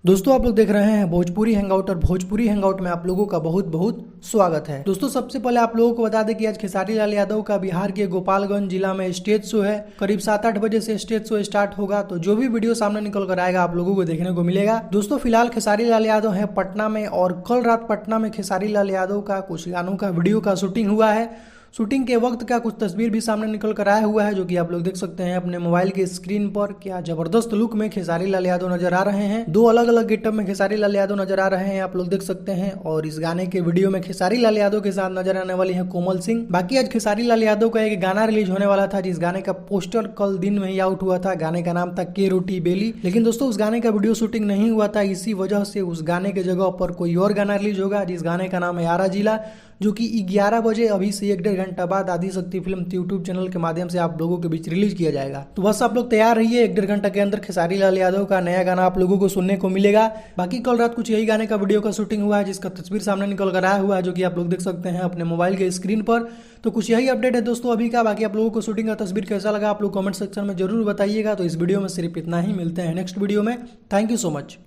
दोस्तों आप लोग देख रहे हैं भोजपुरी हैंगआउट और भोजपुरी हैंगआउट में आप लोगों का बहुत बहुत स्वागत है। दोस्तों सबसे पहले आप लोगों को बता दें कि आज खेसारी लाल यादव का बिहार के गोपालगंज जिला में स्टेज शो है। करीब 7-8 बजे से स्टेज शो स्टार्ट होगा, तो जो भी वीडियो सामने निकल कर आएगा आप लोगों को देखने को मिलेगा। दोस्तों फिलहाल खेसारी लाल यादव है पटना में, और कल रात पटना में खेसारी लाल यादव का कुछ गानों का वीडियो का शूटिंग हुआ है। शूटिंग के वक्त का कुछ तस्वीर भी सामने निकल कर आया हुआ है, जो कि आप लोग देख सकते हैं अपने मोबाइल के स्क्रीन पर। क्या जबरदस्त लुक में खेसारी लाल यादव नजर आ रहे हैं। दो अलग अलग गेटअप में खेसारी लाल यादव नजर आ रहे हैं, आप लोग देख सकते हैं। और इस गाने के वीडियो में खेसारी लाल यादव के साथ नजर आने वाली है कोमल सिंह। बाकी आज खेसारी लाल यादव का एक गाना रिलीज होने वाला था, जिस गाने का पोस्टर कल दिन में ही आउट हुआ था। गाने का नाम था के रोटी बेली, लेकिन दोस्तों उस गाने का वीडियो शूटिंग नहीं हुआ था। इसी वजह से उस गाने के जगह पर कोई और गाना रिलीज होगा, जिस गाने का नाम है आरा जिला, जो कि 11 बजे अभी से 1-1.5 घंटा बाद आदिशक्ति फिल्म यूट्यूब चैनल के माध्यम से आप लोगों के बीच रिलीज किया जाएगा। तो बस आप लोग तैयार रहिए, 1-1.5 घंटा के अंदर खेसारी लाल यादव का नया गाना आप लोगों को सुनने को मिलेगा। बाकी कल रात कुछ यही गाने का वीडियो का शूटिंग हुआ है, जिसका तस्वीर सामने निकल कर आया हुआ है, जो कि आप लोग देख सकते हैं अपने मोबाइल के स्क्रीन पर। तो कुछ यही अपडेट है दोस्तों अभी का। बाकी आप लोगों को शूटिंग का तस्वीर कैसा लगा आप लोग कमेंट सेक्शन में जरूर बताइएगा। तो इस वीडियो में सिर्फ इतना ही, मिलते हैं नेक्स्ट वीडियो में। Thank you so much.